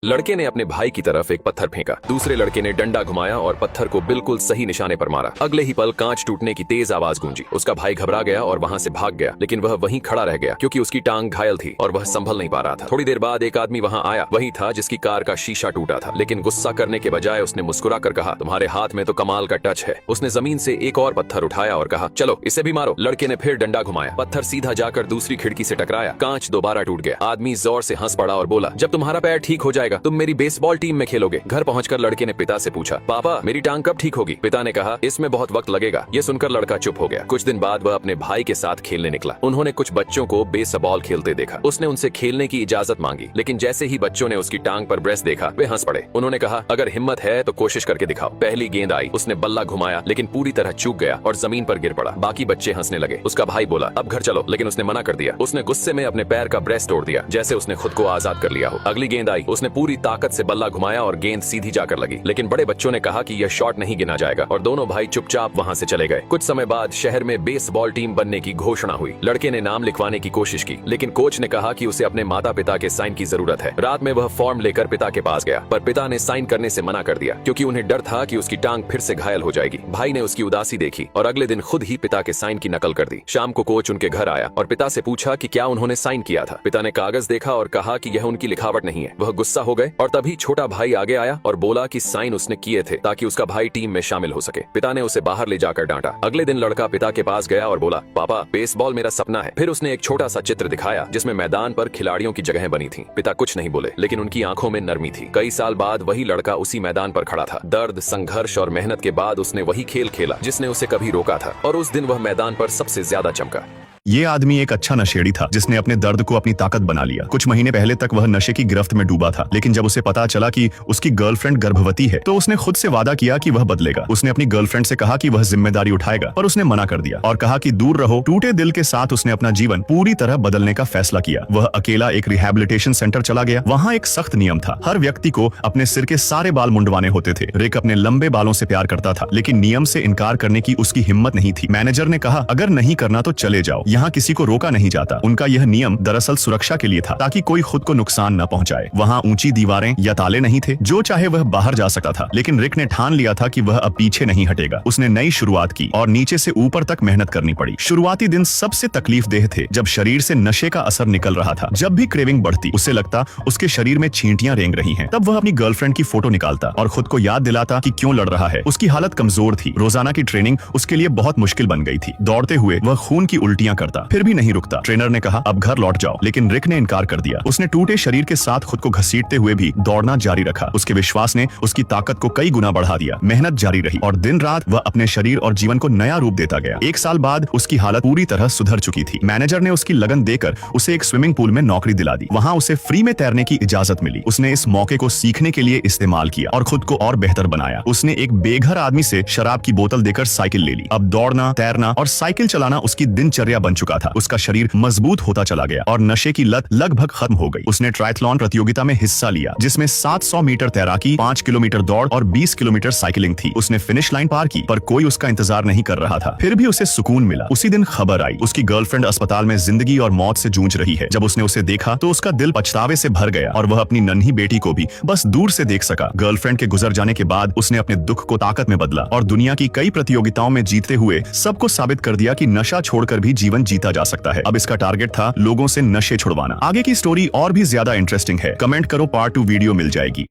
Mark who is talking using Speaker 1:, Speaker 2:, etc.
Speaker 1: लड़के ने अपने भाई की तरफ एक पत्थर फेंका। दूसरे लड़के ने डंडा घुमाया और पत्थर को बिल्कुल सही निशाने पर मारा। अगले ही पल कांच टूटने की तेज आवाज गूंजी। उसका भाई घबरा गया और वहां से भाग गया, लेकिन वह वहीं खड़ा रह गया क्योंकि उसकी टांग घायल थी और वह संभल नहीं पा रहा था। थोड़ी देर बाद एक आदमी वहां आया। वही था जिसकी कार का शीशा टूटा था, लेकिन गुस्सा करने के बजाय उसने मुस्कुरा कर कहा, तुम्हारे हाथ में तो कमाल का टच है। उसने जमीन से एक और पत्थर उठाया और कहा, चलो इसे भी मारो। लड़के ने फिर डंडा घुमाया। पत्थर सीधा जाकर दूसरी खिड़की से टकराया। कांच दोबारा टूट गया। आदमी जोर से हंस पड़ा और बोला, जब तुम्हारा पैर ठीक हो जाएगा तुम मेरी बेसबॉल टीम में खेलोगे। घर पहुंचकर लड़के ने पिता से पूछा, पापा मेरी टांग कब ठीक होगी? पिता ने कहा, इसमें बहुत वक्त लगेगा। यह सुनकर लड़का चुप हो गया। कुछ दिन बाद वह अपने भाई के साथ खेलने निकला। उन्होंने कुछ बच्चों को बेसबॉल खेलते देखा। उसने उनसे खेलने की इजाजत मांगी, लेकिन जैसे ही बच्चों ने उसकी टांग पर ब्रेस देखा वे हंस पड़े। उन्होंने कहा, अगर हिम्मत है तो कोशिश करके दिखाओ। पहली गेंद आई। उसने बल्ला घुमाया लेकिन पूरी तरह चूक गया और जमीन पर गिर पड़ा। बाकी बच्चे हंसने लगे। उसका भाई बोला, अब घर चलो, लेकिन उसने मना कर दिया। उसने गुस्से में अपने पैर का ब्रेस तोड़ दिया, जैसे उसने खुद को आजाद कर लिया हो। अगली गेंद आई। उसने पूरी ताकत से बल्ला घुमाया और गेंद सीधी जाकर लगी, लेकिन बड़े बच्चों ने कहा कि यह शॉट नहीं गिना जाएगा और दोनों भाई चुपचाप वहां से चले गए। कुछ समय बाद शहर में बेसबॉल टीम बनने की घोषणा हुई। लड़के ने नाम लिखवाने की कोशिश की, लेकिन कोच ने कहा कि उसे अपने माता पिता के साइन की जरूरत है। रात में वह फॉर्म लेकर पिता के पास गया, पर पिता ने साइन करने से मना कर दिया क्योंकि उन्हें डर था कि उसकी टांग फिर से घायल हो जाएगी। भाई ने उसकी उदासी देखी और अगले दिन खुद ही पिता के साइन की नकल कर दी। शाम को कोच उनके घर आया और पिता से पूछा कि क्या उन्होंने साइन किया था। पिता ने कागज देखा और कहा कि यह उनकी लिखावट नहीं है। वह गुस्सा हो गए और तभी छोटा भाई आगे आया और बोला कि साइन उसने किए थे ताकि उसका भाई टीम में शामिल हो सके। पिता ने उसे बाहर ले जाकर डांटा। अगले दिन लड़का पिता के पास गया और बोला, पापा बेसबॉल मेरा सपना है। फिर उसने एक छोटा सा चित्र दिखाया जिसमें मैदान पर खिलाड़ियों की जगह बनी थी। पिता कुछ नहीं बोले, लेकिन उनकी आंखों में नरमी थी। कई साल बाद वही लड़का उसी मैदान पर खड़ा था। दर्द, संघर्ष और मेहनत के बाद उसने वही खेल खेला जिसने उसे कभी रोका था, और उस दिन वह मैदान पर सबसे ज्यादा चमका।
Speaker 2: ये आदमी एक अच्छा नशेड़ी था जिसने अपने दर्द को अपनी ताकत बना लिया। कुछ महीने पहले तक वह नशे की गिरफ्त में डूबा था, लेकिन जब उसे पता चला कि उसकी गर्लफ्रेंड गर्भवती है तो उसने खुद से वादा किया कि वह बदलेगा। उसने अपनी गर्लफ्रेंड से कहा कि वह जिम्मेदारी उठाएगा, पर उसने मना कर दिया और कहा कि दूर रहो। टूटे दिल के साथ उसने अपना जीवन पूरी तरह बदलने का फैसला किया। वह अकेला एक रिहैबिलिटेशन सेंटर चला गया। वहाँ एक सख्त नियम था, हर व्यक्ति को अपने सिर के सारे बाल मुंडवाने होते थे। रिक अपने लंबे बालों से प्यार करता था, लेकिन नियम से इनकार करने की उसकी हिम्मत नहीं थी। मैनेजर ने कहा, अगर नहीं करना तो चले जाओ, यहाँ किसी को रोका नहीं जाता। उनका यह नियम दरअसल सुरक्षा के लिए था, ताकि कोई खुद को नुकसान न पहुंचाए। वहाँ ऊंची दीवारें या ताले नहीं थे, जो चाहे वह बाहर जा सकता था। लेकिन रिक ने ठान लिया था कि वह अब पीछे नहीं हटेगा। उसने नई शुरुआत की और नीचे से ऊपर तक मेहनत करनी पड़ी। शुरुआती दिन सबसे तकलीफदेह थे, जब शरीर से नशे का असर निकल रहा था। जब भी क्रेविंग बढ़ती उसे लगता उसके शरीर में चींटियां रेंग रही हैं। तब वह अपनी गर्लफ्रेंड की फोटो निकालता और खुद को याद दिलाता कि क्यों लड़ रहा है। उसकी हालत कमजोर थी। रोजाना की ट्रेनिंग उसके लिए बहुत मुश्किल बन गई थी। दौड़ते हुए वह खून की उल्टियां करता, फिर भी नहीं रुकता। ट्रेनर ने कहा, अब घर लौट जाओ, लेकिन रिक ने इनकार कर दिया। उसने टूटे शरीर के साथ खुद को घसीटते हुए भी दौड़ना जारी रखा। उसके विश्वास ने उसकी ताकत को कई गुना बढ़ा दिया। मेहनत जारी रही और दिन रात वह अपने शरीर और जीवन को नया रूप देता गया। एक साल बाद उसकी हालत पूरी तरह सुधर चुकी थी। मैनेजर ने उसकी लगन देकर उसे एक स्विमिंग पूल में नौकरी दिला दी। वहाँ उसे फ्री में तैरने की इजाजत मिली। उसने इस मौके को सीखने के लिए इस्तेमाल किया और खुद को और बेहतर बनाया। उसने एक बेघर आदमी से शराब की बोतल देकर साइकिल ले ली। अब दौड़ना, तैरना और साइकिल चलाना उसकी दिनचर्या बन चुका था। उसका शरीर मजबूत होता चला गया और नशे की लत लगभग खत्म हो गई। उसने ट्रायथलॉन प्रतियोगिता में हिस्सा लिया, जिसमें 700 मीटर तैराकी, 5 किलोमीटर दौड़ और 20 किलोमीटर साइकिलिंग थी। उसने फिनिश लाइन पार की, पर कोई उसका इंतजार नहीं कर रहा था। फिर भी उसे सुकून मिला। उसी दिन खबर आई, उसकी गर्लफ्रेंड अस्पताल में जिंदगी और मौत से जूझ रही है। जब उसने उसे देखा तो उसका दिल पछतावे से भर गया और वह अपनी नन्ही बेटी को भी बस दूर से देख सका। गर्लफ्रेंड के गुजर जाने के बाद उसने अपने दुख को ताकत में बदला और दुनिया की कई प्रतियोगिताओं में जीतते हुए सबको साबित कर दिया कि नशा छोड़कर भी जीवन जीता जा सकता है। अब इसका टारगेट था लोगों से नशे छुड़वाना। आगे की स्टोरी और भी ज्यादा इंटरेस्टिंग है। कमेंट करो, पार्ट 2 वीडियो मिल जाएगी।